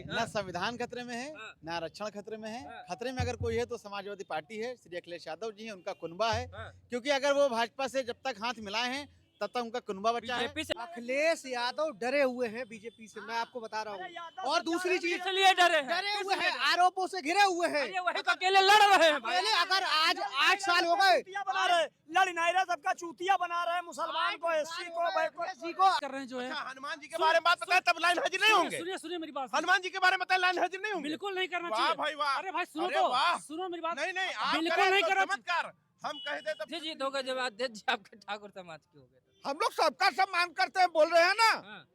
भाई? ना संविधान खतरे में है, ना आरक्षण खतरे में है। खतरे में अगर कोई है तो समाजवादी पार्टी है, श्री अखिलेश यादव जी हैं, उनका कुनबा है। क्योंकि अगर वो भाजपा से जब तक हाथ मिलाए हैं तब तक उनका कुनबा बचा है। बीजेपी से अखिलेश यादव डरे हुए हैं बीजेपी से, मैं आपको बता रहा हूँ। और दूसरी चीज, इसलिए डरे हैं, डरे हुए हैं, आरोपों से घिरे हुए हैं। अरे वही तो अकेले लड़ रहे हैं भाई। पहले अगर आज 8 साल हो गए, बना रहे, लड़ नहीं रहे, सबका चूतिया बना रहे हैं, मुसलमान को, एससी को, एससी को कर रहे हैं जो है। हनुमान जी के बारे में बात बताए तब लाइन हाजिर नहीं होंगे। सुनिए सुनिए मेरी बात, हनुमान जी के बारे में बताए लाइन हाजिर नहीं होंगे। बिल्कुल नहीं करना वाह चाहिए भाई वाह। अरे भाई सुनो अरे तो, वाह। सुनो मेरी बात। नहीं नहीं, आप बिल्कुल करें नहीं तो करना चमत्कार, हम कह दे तो जी दो गज जवाब दे जी, आपके ठाकुर समाज के हो गए हम लोग सबका सम्मान करते हैं, बोल रहे हैं ना, हाँ।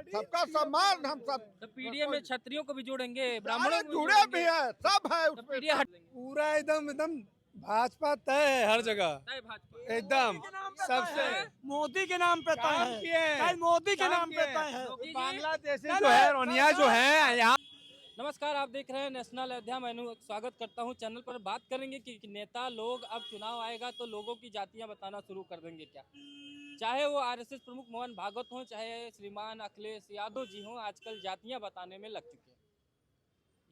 सबका सम्मान। हम सब तो पीडीए में क्षत्रियों को भी जोड़ेंगे, ब्राह्मणों को जुड़े भी हैं, सब है तो उसमें। पीडीए हट देंगे। पूरा एकदम भाजपा तय है हर जगह, तय भाजपा एकदम सबसे मोदी के नाम पे तय काम है, किए हैं। कल मोदी के काम नाम पे किए तय है। योगी जी, बांग्लादेश जो है, रोनिया जो है यहाँ। नमस्कार, आप देख रहे हैं नेशनल अयोध्या। मैं स्वागत करता हूं चैनल पर। बात करेंगे कि नेता लोग, अब चुनाव आएगा तो लोगों की जातियां बताना शुरू कर देंगे क्या। चाहे वो आरएसएस प्रमुख मोहन भागवत हों, चाहे श्रीमान अखिलेश यादव जी हों, आजकल जातियां बताने में लग चुके हैं।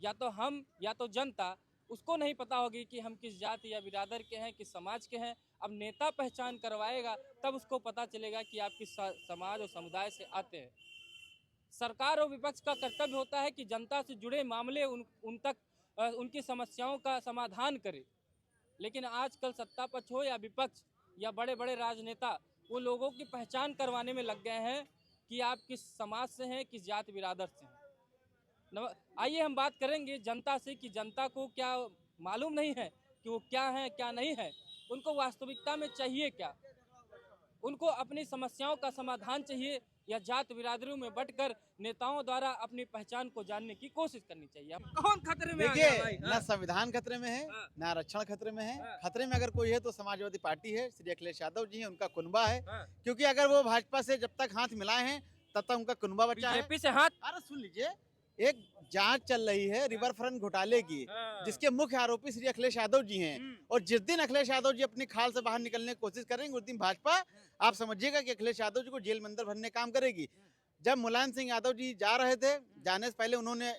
या तो हम या तो जनता, उसको नहीं पता होगी कि हम किस जाति या बिरादर के हैं, किस समाज के हैं। अब नेता पहचान करवाएगा तब उसको पता चलेगा कि आप किस समाज और समुदाय से आते हैं। सरकार और विपक्ष का कर्तव्य होता है कि जनता से जुड़े मामले उन तक उनकी समस्याओं का समाधान करे। लेकिन आजकल सत्ता पक्ष हो या विपक्ष या बड़े बड़े राजनेता, वो लोगों की पहचान करवाने में लग गए हैं कि आप किस समाज से हैं, किस जाति बिरादर से हैं। आइए हम बात करेंगे जनता से कि जनता को क्या मालूम नहीं है कि वो क्या है क्या नहीं है, उनको वास्तविकता में चाहिए क्या, उनको अपनी समस्याओं का समाधान चाहिए या जात बिरादरियों में बंटकर नेताओं द्वारा अपनी पहचान को जानने की कोशिश करनी चाहिए। कौन खतरे में आ गया भाई? देखिए, ना संविधान खतरे में है, हाँ। ना आरक्षण खतरे में है। खतरे में अगर कोई है तो समाजवादी पार्टी है, श्री अखिलेश यादव जी हैं, उनका कुनबा है। हाँ। क्योंकि अगर वो भाजपा से जब तक हाथ मिलाए हैं तब तक उनका कुनबा बचा है। बीजेपी से हाथ, अरे सुन लीजिए, एक जांच चल रही है रिवर फ्रंट घोटाले की, जिसके मुख्य आरोपी श्री अखिलेश यादव जी हैं। और जिस दिन अखिलेश यादव जी अपनी खाल से बाहर निकलने की कोशिश करेंगे, उस दिन भाजपा, आप समझिएगा कि अखिलेश यादव जी को जेल में अंदर भरने काम करेगी। जब मुलायम सिंह यादव जी जा रहे थे, जाने से पहले उन्होंने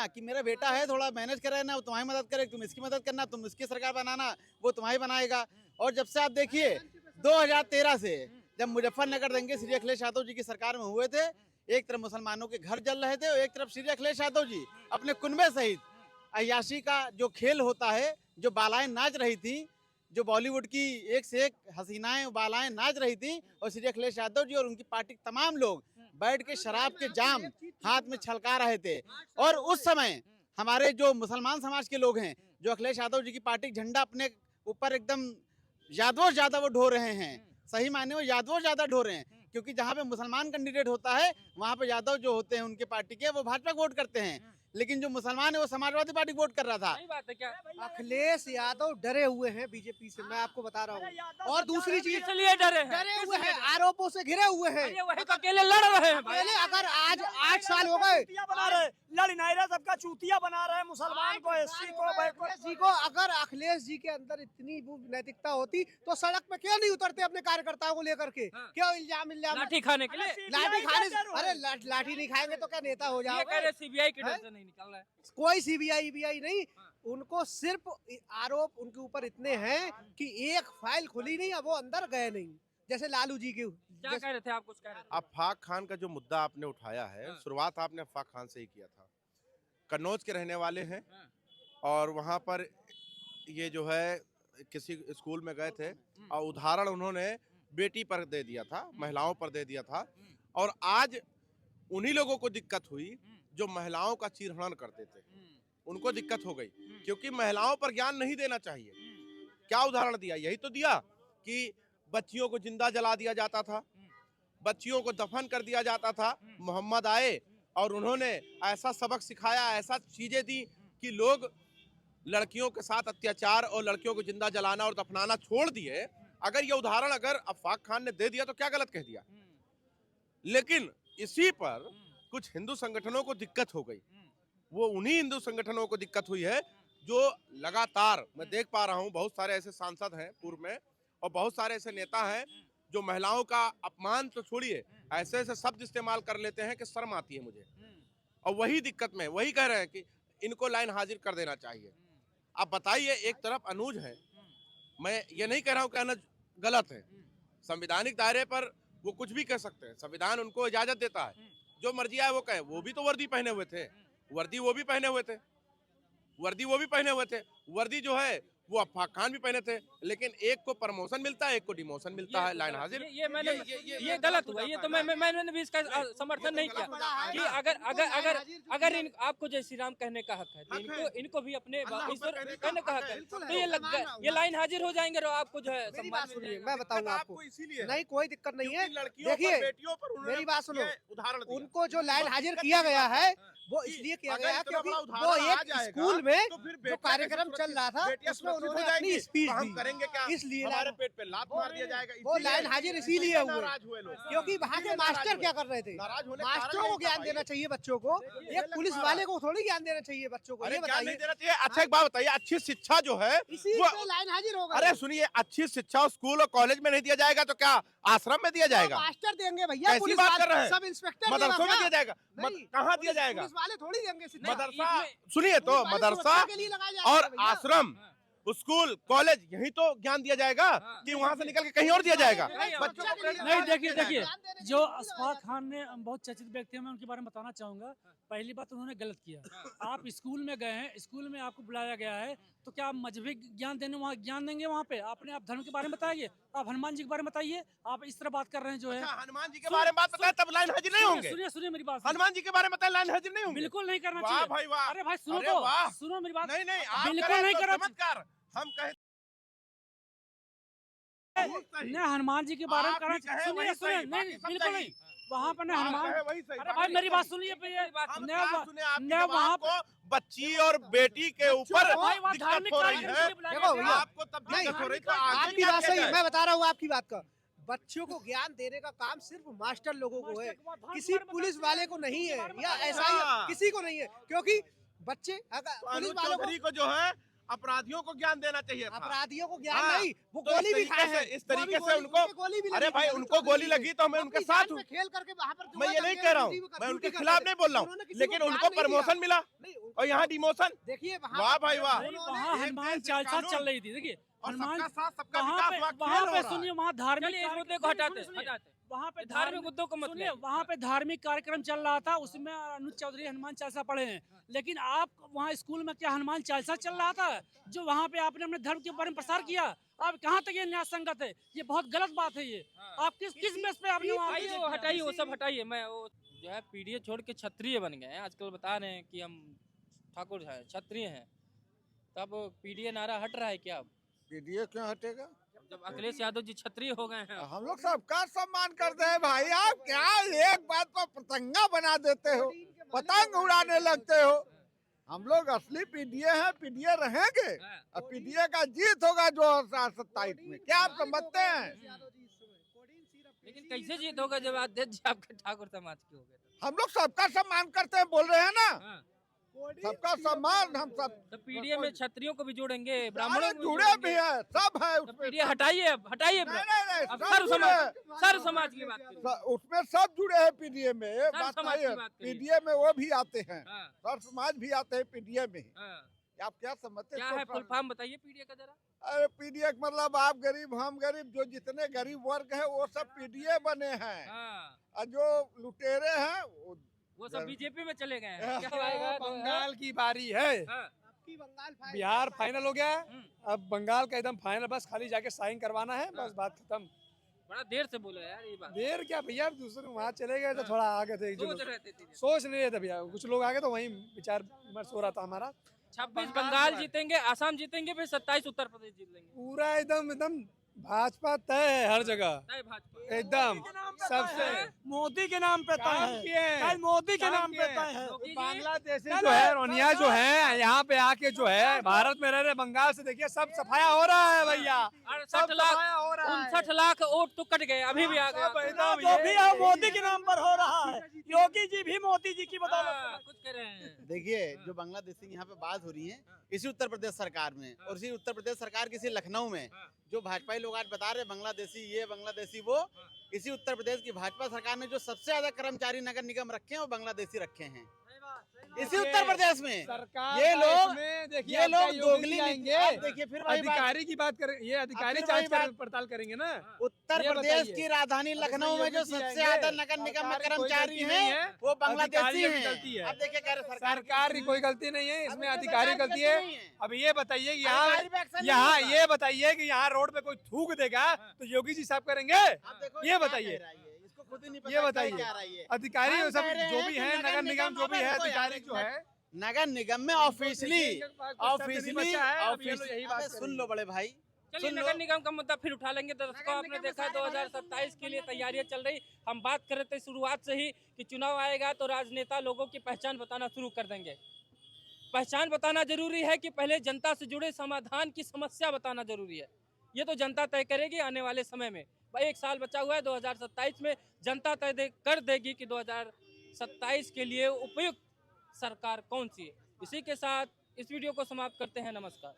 कि मेरा बेटा है, थोड़ा मैनेज करे ना, वो तुम्हारी मदद करे, तुम इसकी मदद करना, तुम इसकी सरकार बनाना, वो तुम्हारी बनाएगा। और जब से आप देखिए 2013 से जब मुजफ्फरनगर दंगे श्री अखिलेश यादव जी की सरकार में हुए थे, एक तरफ मुसलमानों के घर जल रहे थे और एक तरफ श्री अखिलेश यादव जी अपने कुनबे सहित अय्याशी का जो खेल होता है, जो बालाएं नाच रही थी, जो बॉलीवुड की एक से एक हसीनाएं बालाएं नाच रही थी, और श्री अखिलेश यादव जी और उनकी पार्टी के तमाम लोग बैठ के शराब के जाम हाथ में छलका रहे थे। और उस समय हमारे जो मुसलमान समाज के लोग हैं, जो अखिलेश यादव जी की पार्टी का झंडा अपने ऊपर एकदम यादवों ज्यादा वो ढो रहे हैं, सही मायने में यादवों ज्यादा ढो रहे हैं। क्योंकि जहाँ पे मुसलमान कैंडिडेट होता है, वहाँ पे यादव जो होते हैं उनके पार्टी के, वो भाजपा वोट करते हैं। लेकिन जो मुसलमान है वो समाजवादी पार्टी वोट कर रहा था। सही बात है क्या? अखिलेश यादव डरे हुए हैं बीजेपी से, मैं आपको बता रहा हूँ। और दूसरी चीज, इसलिए डरे हैं, डरे हुए हैं, आरोपों से घिरे हुए हैं। अरे वही तो अकेले लड़ रहे हैं भाई। पहले अगर आज 8 साल हो गए, बना रहे, लड़ नहीं रहे, सबका चूतिया बना रहे हैं, मुसलमान को, एससी को, एससी को। अगर अखिलेश जी के अंदर इतनी वो नैतिकता होती तो सड़क पे क्यों नहीं उतरते अपने कार्यकर्ताओं को लेकर के? हाँ। क्यों इल्जाम लाठी खाने के लिए? लाठी खाने अरे लाठी नहीं खाएंगे तो क्या नेता हो ये कह जाओगे? रहे सीबीआई के डर से नहीं निकल रहा है। कोई सीबीआई नहीं, उनको सिर्फ आरोप उनके ऊपर इतने हैं कि एक फाइल खुली नहीं, अब वो अंदर गए नहीं। जैसे लालू जी के क्या कह रहे थे आप? कुछ कह रहे थे? अफाक खान का जो मुद्दा आपने उठाया है, शुरुआत आपने अफाक खान से ही किया था। कन्नौज के रहने वाले हैं और वहाँ पर ये जो है किसी स्कूल में गए थे और उदाहरण उन्होंने बेटी पर दे दिया था, महिलाओं पर दे दिया था। और आज उन्हीं लोगों को दिक्कत हुई जो महिलाओं का चीरहरण करते थे, उनको दिक्कत हो गई क्योंकि महिलाओं पर ज्ञान नहीं देना चाहिए। क्या उदाहरण दिया? यही तो दिया कि बच्चियों को जिंदा जला दिया जाता था, बच्चियों को दफन कर दिया जाता था। मोहम्मद आए और उन्होंने ऐसा सबक सिखाया, ऐसा चीजें दी कि लोग लड़कियों के साथ अत्याचार और लड़कियों को जिंदा जलाना और दफनाना छोड़ दिए। अगर ये उदाहरण अगर अफाक खान ने दे दिया तो क्या गलत कह दिया? लेकिन इसी पर कुछ हिंदू संगठनों को दिक्कत हो गई। वो उन्हीं हिंदू संगठनों को दिक्कत हुई है जो लगातार, मैं देख पा रहा हूं, बहुत सारे ऐसे सांसद हैं पूर्व में और बहुत सारे ऐसे नेता हैं जो महिलाओं का अपमान तो छोड़िए, ऐसे ऐसे शब्द इस्तेमाल कर लेते हैं कि शर्म आती है मुझे। और वही दिक्कत में वही कह रहे हैं कि इनको लाइन हाजिर कर देना चाहिए। आप बताइए, एक तरफ अनुज है, मैं ये नहीं कह रहा हूँ कि अनुज गलत है, संवैधानिक दायरे पर वो कुछ भी कह सकते हैं, संविधान उनको इजाजत देता है, जो मर्जी आए वो कहे। वो भी तो वर्दी पहने हुए थे, वर्दी वो भी पहने हुए थे, वर्दी वो भी पहने हुए थे, वर्दी जो है वो अफाक खान भी पहने थे, लेकिन एक को प्रमोशन मिलता है, एक को डिमोशन मिलता है। लाइन हाजिर ये मैंने ये गलत हुआ। ये तो मैंने भी इसका समर्थन नहीं किया कि अगर आपको जय श्री राम कहने का हक है तो इनको भी अपने ईश्वर कहने का हक है, तो ये लाइन हाजिर हो जाएंगे और आपको जो है मेरी सम्मान बात मिल सुनिए, जाएगा। मैं बताऊंगा आपको। इसीलिए नहीं, कोई दिक्कत नहीं है। लड़कियों देखिए, पर, बेटियों पर उन्होंने मेरी बात सुनो, ये उदाहरण दिया। उनको जो लाइन हाजिर किया गया है वो इसलिए किया गया है क्योंकि वो एक स्कूल में जो कार्यक्रम चल रहा था उसमें उन्होंने अपनी स्पीच दी, करेंगे क्या, इसलिए हमारे पेट पे लात मार दिया जाएगा। वो लाइन हाजिर इसीलिए हुए नाराज हुए लोग, क्योंकि वहाँ के मास्टर क्या कर रहे थे। नाराज होने का मास्टरों कारण को ज्ञान नहीं देना चाहिए बच्चों को, एक पुलिस वाले को थोड़ी ज्ञान देना चाहिए बच्चों को। अरे ये क्या नहीं बताइए, देना चाहिए? अच्छा, एक बात बताइए, अच्छी शिक्षा जो है इसी वो, पे लाइन हाजिर होगा। अरे सुनिए, अच्छी शिक्षा स्कूल और कॉलेज में नहीं दिया जाएगा तो क्या आश्रम में दिया जाएगा? मास्टर देंगे भैया, कैसी पुलिस बात वाले, कर रहे हैं? सब इंस्पेक्टर मदरसों में देगा दिया जाएगा? नहीं, कहाँ दिया जाएगा? पुलिस वाले थोड़ी देंगे शिक्षा। मदरसा, सुनिए तो, मदरसा के लिए लगाया जाएगा और भैया। आश्रम, स्कूल, कॉलेज, यही तो ज्ञान दिया जाएगा कि वहाँ से निकल के कहीं और दिया जाएगा। बच्चों को नहीं, देखिए जो अशफाक खान ने बहुत चर्चित व्यक्ति हैं, मैं उनके बारे में बताना चाहूंगा। पहली बात उन्होंने गलत किया। आप स्कूल में गए हैं, स्कूल में आपको बुलाया गया है, तो क्या आप मजहबी ज्ञान देने वहाँ ज्ञान देंगे? वहाँ पे आपने आप धर्म के बारे में बताइए, आप हनुमान जी के बारे में बताइए। आप इस तरह बात कर रहे हैं जो है। अच्छा, हनुमान जी के बारे में बात बताए तब लाइन हाजिर नहीं होंगे? सुनिए मेरी बात, हनुमान जी के बारे में बताए लाइन हाजिर नहीं होंगे? बिल्कुल नहीं करना वाह चाहिए। भाई वाह, अरे भाई सुनो अरे तो, वाह। सुनो मेरी बात। नहीं नहीं, आप बिल्कुल करें नहीं तो करना चमत्कार, हम कहें नहीं, हनुमान जी के बारे में आप करना भी कहें चाहिए। वही सुनिए सही, नहीं, बाकी सब बिल्कुल सही। नहीं। वहाँ पर ने आप हनुमान, कहें वही सही, अरे बाकी भाई मेरी सब बात सही। सुनिए पे हम ने क्या सुने आपकी ने जवाब वहाँ को, बच्ची और बेटी के ऊपर भाई वहाँ दिक्कत धार्मिक हो रही कार्यक्रम है। के लिए बुलाया देखो गया भैया, है। आपको तब नहीं, दिक्कत हो रही तो आगे आपकी क्या बात किया सही, जाए? मैं बता रहा हूँ आपकी बात का। बच्चों को ज्ञान देने का काम सिर्फ मास्टर लोगों को है, किसी पुलिस वाले को नहीं है, या ऐसा ही किसी को नहीं है, क्योंकि बच्चे अगर तो पुलिस अनुज वालों को, चौधरी को जो है अपराधियों को ज्ञान देना चाहिए था। अपराधियों को ज्ञान हाँ, नहीं, वो तो गोली भी खाए हैं। इस तरीके वो से अभी उनको, गोली भी लगी अरे थी भाई अनुज उनको चौधरी गोली जी लगी तो मैं अपनी उनके जान साथ पे हूँ। खेल करके वहाँ पर मैं ये नहीं कह रहा हूँ, मैं उनके खिलाफ नहीं बोल रहा हूँ, लेकिन उनको प्रमोशन मिला और यहाँ डिमोशन। देखिए वाह भाई वाह। नहीं, वहाँ हनुमान चालीसा चल रही थी। देखिए और हनुमान, सबका साथ सबका वहाँ विकास, पे वहाँ वहाँ खेल हो पे रहा सुनिए, है। वहाँ धार्मिक चलिए इस मुद्दे को कार्यक्रम- हटाते सुनिए, हटाते वहाँ पे धार्मिक मुद्दों को मत सुनिए, लाइए। वहाँ पे धार्मिक कार्यक्रम चल रहा था, उसमें अनुज चौधरी हनुमान चालीसा पढ़े हैं। लेकिन आप वहाँ स्कूल में क्या हनुमान चालीसा चल रहा था जो वहाँ पे आपने अपने धर्म के बारे में प्रसार किया? आप कहाँ तक ये न्याय संगत है? ये बहुत गलत बात है। ये आप किस बेस पे आपने वहाँ आइए वो हटाइए, वो सब हटाइए। मैं वो जो है पीडीए छोड़ के क्षत्रिय बन गए हैं आजकल, बता रहे हैं कि हम ठाकुर हैं, क्षत्रिय हैं। तब पीडीए नारा हट रहा है क्या अब? पीडीए क्यों हटेगा? जब अखिलेश यादव जी क्षत्रिय हो गए हैं। हम लोग सबका सम्मान करते हैं भाई। आप क्या एक बात पर पतंगा बना देते हो, पतंग उड़ाने लगते हो। हम लोग असली पीडीए हैं, पीडीए रहेंगे और पीडीए का जीत होगा 2027 में। क्या आप समझते हैं? लेकिन कैसे जीत होगा जब अध्यक्ष जी आपके ठाकुर समाज के हो गए? हम लोग सबका सम्मान करते हैं, बोल रहे हैं ना, हाँ। सबका सम्मान। हम सब तो पीडीए में क्षत्रियों को भी जोड़ेंगे, ब्राह्मणों सारे को जुड़े भी जोड़ेंगे। हैं, सब है तो उसमें। पीडीए हटाइए, अब हटाइए। नहीं, नहीं, नहीं, अब सब जुड़े हैं। सर्व समाज की बात करिए। उसमें सब जुड़े हैं पीडीए में। ये बात समाज नहीं की है, बात करिए। पीडीए में वो भी आते हैं, हाँ, सर समाज भी आते हैं पीडीए में। हाँ। आप क्या समझते क्या हैं? है फुल फॉर्म बताइए पीडीए का जरा। अरे पीडीए का मतलब आप गरीब हम गरीब, जो जितने गरीब वर्ग है वो सब पीडीए बने हैं। हाँ, और जो लुटेरे हैं वो सब बीजेपी में चले गए हैं। हाँ। क्या आएगा तो- बंगाल की बारी है। हाँ, बिहार फाइनल हो गया है, हम्म। अब बंगाल का एकदम फाइनल, बस खाली जाके साइन करवाना है, बस बात खत्म। बड़ा देर से बोलो यार ये बात। देर क्या भैया, अब दूसरे वहाँ चले गए तो थोड़ा आगे थे। जो सोच लोग रहे थे चीजें। सोच नहीं रहे थे भैया, कुछ लोग आगे तो वहीं विचार विमर्श हो रहा था हमारा। 26 बंगाल जीतेंगे, आसाम जीतेंगे, फिर 27 उत्तर प्रदेश जीत लेंगे। पूरा एकदम भाजपा तय है हर जगह, तय भाजपा। एकदम सबसे। मोदी के नाम पे तय काम है, किए हैं। कल मोदी के काम नाम पे किए तय है। योगी जी, बांग्लादेशी जो है, रोनिया जो है, यहाँ पे आके जो है भारत में रह रहे बंगाल से, देखिए सब सफाया हो रहा है भैया, 68 सब लाख सफाया हो रहा है। 59 लाख वोट तो कट गए, अभी भी आ सब गए। एकदम जो ये- भी है मोदी के नाम पर हो रहा है। योगी जी भी मोदी जी की बदौलत। हाँ, कुछ कह रहे हैं। देखिए जो बांग्लादेशी यहाँ पे बात हो रही है इसी उत्तर प्रदेश सरकार में, और इसी उत्तर प्रदेश सरकार की इसी लखनऊ में जो भाजपाई लोग आज बता रहे बांग्लादेशी ये बांग्लादेशी वो, इसी उत्तर प्रदेश की भाजपा सरकार ने जो सबसे ज्यादा कर्मचारी नगर निगम रखे हैं वो बांग्लादेशी रखे हैं। इसी उत्तर प्रदेश में सरकार ये का लोग इसमें देखिए ये अब क्या लोग योगी दोगली जी आएंगे। आएंगे देखिए फिर वही बात, अधिकारी की बात करें, ये अधिकारी फिर वही जांच बात। पड़ताल करेंगे ना। उत्तर ये प्रदेश बताइए। की राजधानी लखनऊ में जो योगी जी सबसे आएंगे, ज्यादा नगर निगम में सरकार की कोई कर्मचारी गलती नहीं हैं है, वो बांग्लादेशी अधिकारियों की हैं। गलती है। अब देखिए कह रहे सरकार की कोई गलती नहीं है, इसमें अधिकारी सरकार की गलती है। नहीं है। अब ये बताइए कि अधिकारी पे एक्शन नहीं यहाँ होगा। ये बताइए कि यहाँ रोड पे कोई थूक देगा तो योगी जी साहब करेंगे? अब देखो ये क्या बताइए। कह रहा है ये, इसको खुद ही नहीं पता ये क्या बताइए। कह रहा है ये। अधिकारी हम सब कह रहे जो हैं भी कि है, नगर निगम जो भी है, देखो यार, अधिकारी एक जो मिनट। है, नगर निगम में ऑफिशियली यही बात अबे सुन लो बड़े भाई, चलिए सुन लो। नगर निगम का मुद्दा फिर उठा लेंगे। दर्शकों आपने देखा 2027 के लिए तैयारियां चल रही। हम बात कर रहे थे शुरुआत से ही कि चुनाव आएगा तो राजनेता लोगों की पहचान बताना शुरू कर देंगे। पहचान बताना जरूरी है कि पहले जनता से जुड़े समाधान की समस्या बताना जरूरी है। ये तो जनता तय करेगी आने वाले समय में। भाई 1 साल बचा हुआ है, 2027 में जनता तय कर देगी कि 2027 के लिए उपयुक्त सरकार कौन सी है। इसी के साथ इस वीडियो को समाप्त करते हैं। नमस्कार।